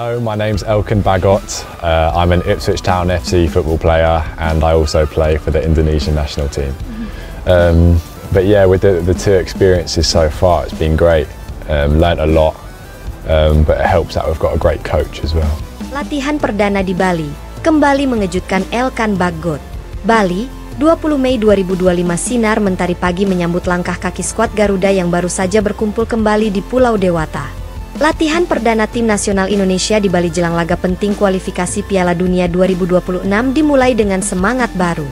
Hello, my name's Elkan Bagot. I'm an Ipswich Town FC football player and I also play for the Indonesian national team. But yeah, with the two experiences so far, it's been great. Learnt a lot, but it helps that we've got a great coach as well. Latihan perdana di Bali kembali mengejutkan Elkan Bagot. Bali, 20 Mei 2025. Sinar Mentari pagi menyambut langkah kaki skuad Garuda yang baru saja berkumpul kembali di Pulau Dewata. Latihan perdana tim nasional Indonesia di Bali jelang laga penting kualifikasi Piala Dunia 2026 dimulai dengan semangat baru.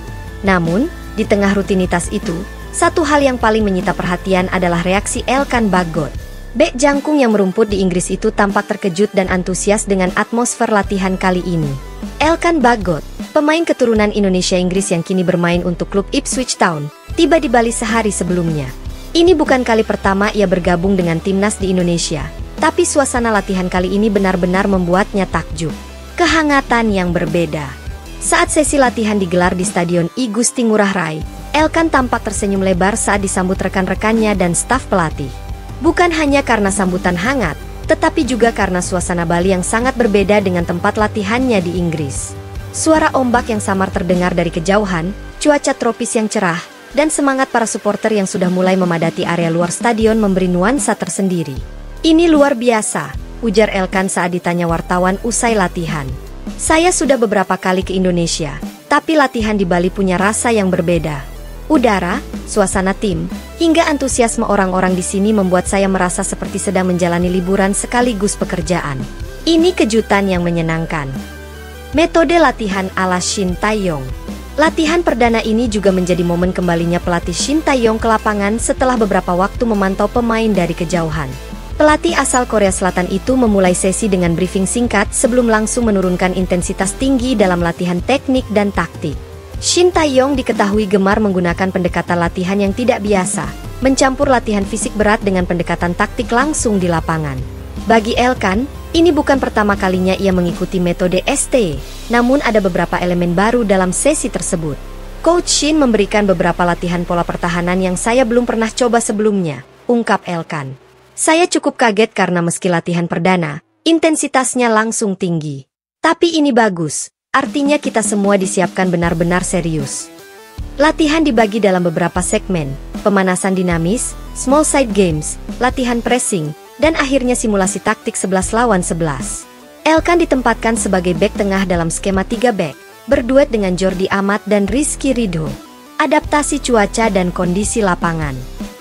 Namun, di tengah rutinitas itu, satu hal yang paling menyita perhatian adalah reaksi Elkan Bagot. Bek jangkung yang merumput di Inggris itu tampak terkejut dan antusias dengan atmosfer latihan kali ini. Elkan Bagot, pemain keturunan Indonesia-Inggris yang kini bermain untuk klub Ipswich Town, tiba di Bali sehari sebelumnya. Ini bukan kali pertama ia bergabung dengan timnas di Indonesia. Tapi suasana latihan kali ini benar-benar membuatnya takjub. Kehangatan yang berbeda. Saat sesi latihan digelar di Stadion I Gusti Ngurah Rai, Elkan tampak tersenyum lebar saat disambut rekan-rekannya dan staf pelatih. Bukan hanya karena sambutan hangat, tetapi juga karena suasana Bali yang sangat berbeda dengan tempat latihannya di Inggris. Suara ombak yang samar terdengar dari kejauhan, cuaca tropis yang cerah, dan semangat para supporter yang sudah mulai memadati area luar stadion memberi nuansa tersendiri. Ini luar biasa, ujar Elkan saat ditanya wartawan usai latihan. Saya sudah beberapa kali ke Indonesia, tapi latihan di Bali punya rasa yang berbeda. Udara, suasana tim, hingga antusiasme orang-orang di sini membuat saya merasa seperti sedang menjalani liburan sekaligus pekerjaan. Ini kejutan yang menyenangkan. Metode latihan ala Shin Tae-yong. Latihan perdana ini juga menjadi momen kembalinya pelatih Shin Tae-yong ke lapangan setelah beberapa waktu memantau pemain dari kejauhan. Pelatih asal Korea Selatan itu memulai sesi dengan briefing singkat sebelum langsung menurunkan intensitas tinggi dalam latihan teknik dan taktik. Shin Tae-yong diketahui gemar menggunakan pendekatan latihan yang tidak biasa, mencampur latihan fisik berat dengan pendekatan taktik langsung di lapangan. Bagi Elkan, ini bukan pertama kalinya ia mengikuti metode ST, namun ada beberapa elemen baru dalam sesi tersebut. Coach Shin memberikan beberapa latihan pola pertahanan yang saya belum pernah coba sebelumnya, ungkap Elkan. Saya cukup kaget karena meski latihan perdana, intensitasnya langsung tinggi. Tapi ini bagus, artinya kita semua disiapkan benar-benar serius. Latihan dibagi dalam beberapa segmen, pemanasan dinamis, small side games, latihan pressing, dan akhirnya simulasi taktik 11 lawan 11. Elkan ditempatkan sebagai bek tengah dalam skema 3 bek, berduet dengan Jordi Amat dan Rizky Ridho. Adaptasi cuaca dan kondisi lapangan.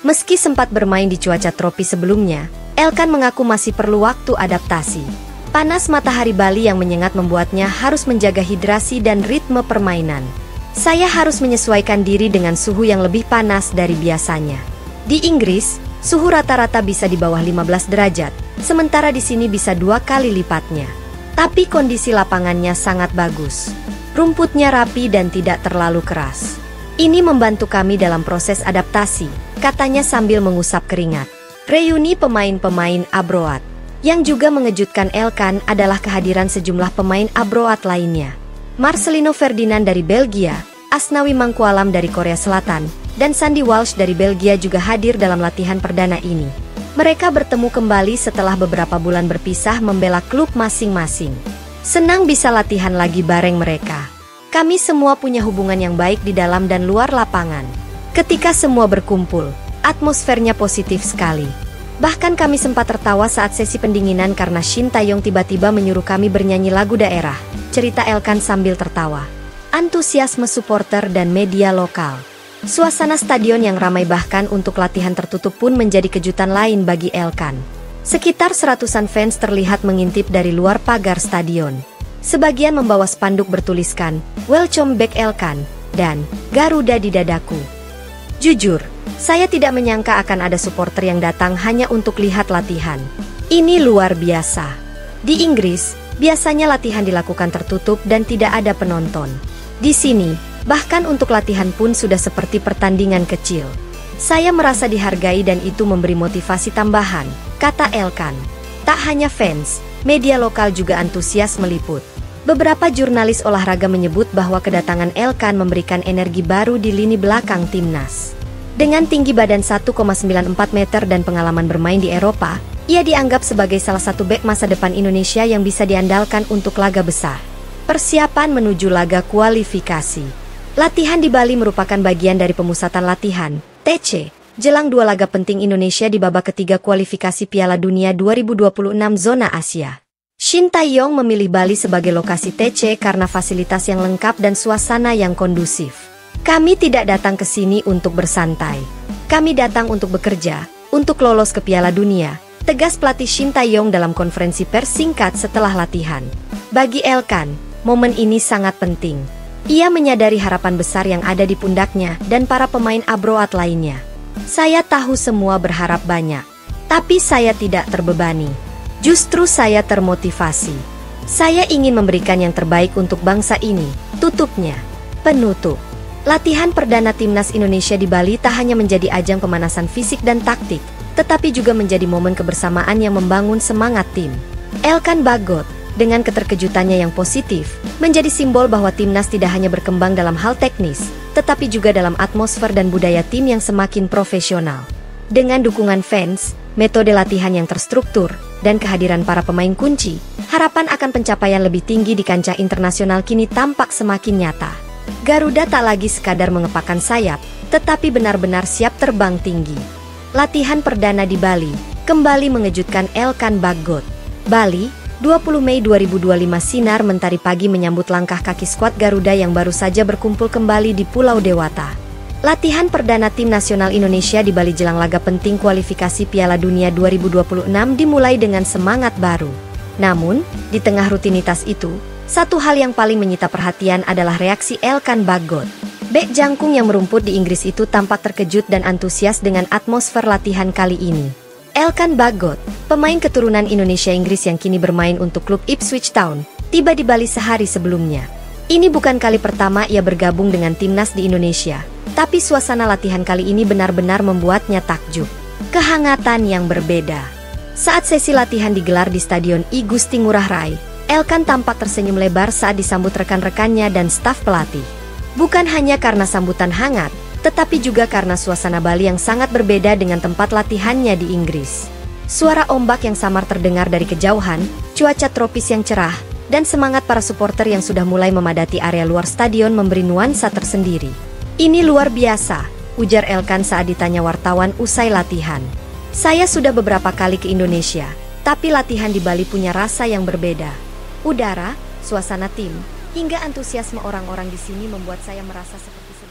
Meski sempat bermain di cuaca tropis sebelumnya, Elkan mengaku masih perlu waktu adaptasi. Panas matahari Bali yang menyengat membuatnya harus menjaga hidrasi dan ritme permainan. Saya harus menyesuaikan diri dengan suhu yang lebih panas dari biasanya. Di Inggris, suhu rata-rata bisa di bawah 15 derajat, sementara di sini bisa 2 kali lipatnya. Tapi kondisi lapangannya sangat bagus. Rumputnya rapi dan tidak terlalu keras. Ini membantu kami dalam proses adaptasi, katanya sambil mengusap keringat. Reuni pemain-pemain Abroad. Yang juga mengejutkan Elkan adalah kehadiran sejumlah pemain Abroad lainnya. Marcelino Ferdinand dari Belgia, Asnawi Mangkualam dari Korea Selatan, dan Sandy Walsh dari Belgia juga hadir dalam latihan perdana ini. Mereka bertemu kembali setelah beberapa bulan berpisah membela klub masing-masing. Senang bisa latihan lagi bareng mereka. Kami semua punya hubungan yang baik di dalam dan luar lapangan. Ketika semua berkumpul, atmosfernya positif sekali. Bahkan kami sempat tertawa saat sesi pendinginan karena Shin Tae-yong tiba-tiba menyuruh kami bernyanyi lagu daerah, cerita Elkan sambil tertawa. Antusiasme supporter dan media lokal. Suasana stadion yang ramai bahkan untuk latihan tertutup pun menjadi kejutan lain bagi Elkan. Sekitar 100-an fans terlihat mengintip dari luar pagar stadion. Sebagian membawa spanduk bertuliskan, "Welcome back Elkan," dan "Garuda di dadaku." Jujur, saya tidak menyangka akan ada supporter yang datang hanya untuk lihat latihan. Ini luar biasa. Di Inggris, biasanya latihan dilakukan tertutup dan tidak ada penonton. Di sini, bahkan untuk latihan pun sudah seperti pertandingan kecil. Saya merasa dihargai dan itu memberi motivasi tambahan, kata Elkan. Tak hanya fans, media lokal juga antusias meliput. Beberapa jurnalis olahraga menyebut bahwa kedatangan Elkan memberikan energi baru di lini belakang timnas. Dengan tinggi badan 1,94 meter dan pengalaman bermain di Eropa, Ia dianggap sebagai salah satu bek masa depan Indonesia yang bisa diandalkan untuk laga besar. Persiapan menuju laga kualifikasi. Latihan di Bali merupakan bagian dari pemusatan latihan, TC, jelang 2 laga penting Indonesia di babak ketiga kualifikasi Piala Dunia 2026 zona Asia. Shin Tae-yong memilih Bali sebagai lokasi TC karena fasilitas yang lengkap dan suasana yang kondusif. Kami tidak datang ke sini untuk bersantai. Kami datang untuk bekerja, untuk lolos ke Piala Dunia, tegas pelatih Shin Tae-yong dalam konferensi pers singkat setelah latihan. Bagi Elkan, momen ini sangat penting. Ia menyadari harapan besar yang ada di pundaknya dan para pemain abroad lainnya. Saya tahu semua berharap banyak, tapi saya tidak terbebani. Justru saya termotivasi. Saya ingin memberikan yang terbaik untuk bangsa ini, tutupnya. Penutup. Latihan perdana timnas Indonesia di Bali tak hanya menjadi ajang pemanasan fisik dan taktik, tetapi juga menjadi momen kebersamaan yang membangun semangat tim. Elkan Bagot, dengan keterkejutannya yang positif, menjadi simbol bahwa timnas tidak hanya berkembang dalam hal teknis, tetapi juga dalam atmosfer dan budaya tim yang semakin profesional. Dengan dukungan fans, metode latihan yang terstruktur, dan kehadiran para pemain kunci, harapan akan pencapaian lebih tinggi di kancah internasional kini tampak semakin nyata. Garuda tak lagi sekadar mengepakkan sayap, tetapi benar-benar siap terbang tinggi. Latihan perdana di Bali kembali mengejutkan Elkan Bagot. Bali, 20 Mei 2025 sinar mentari pagi menyambut langkah kaki skuad Garuda yang baru saja berkumpul kembali di Pulau Dewata. Latihan perdana tim nasional Indonesia di Bali jelang laga penting kualifikasi Piala Dunia 2026 dimulai dengan semangat baru. Namun, di tengah rutinitas itu, satu hal yang paling menyita perhatian adalah reaksi Elkan Bagot. Bek jangkung yang merumput di Inggris itu tampak terkejut dan antusias dengan atmosfer latihan kali ini. Elkan Bagot, pemain keturunan Indonesia-Inggris yang kini bermain untuk klub Ipswich Town, tiba di Bali sehari sebelumnya. Ini bukan kali pertama ia bergabung dengan timnas di Indonesia, tapi suasana latihan kali ini benar-benar membuatnya takjub. Kehangatan yang berbeda. Saat sesi latihan digelar di Stadion I Gusti Ngurah Rai, Elkan tampak tersenyum lebar saat disambut rekan-rekannya dan staf pelatih. Bukan hanya karena sambutan hangat, tetapi juga karena suasana Bali yang sangat berbeda dengan tempat latihannya di Inggris. Suara ombak yang samar terdengar dari kejauhan, cuaca tropis yang cerah, dan semangat para supporter yang sudah mulai memadati area luar stadion memberi nuansa tersendiri. Ini luar biasa, ujar Elkan saat ditanya wartawan usai latihan. Saya sudah beberapa kali ke Indonesia, tapi latihan di Bali punya rasa yang berbeda. Udara, suasana tim, hingga antusiasme orang-orang di sini membuat saya merasa seperti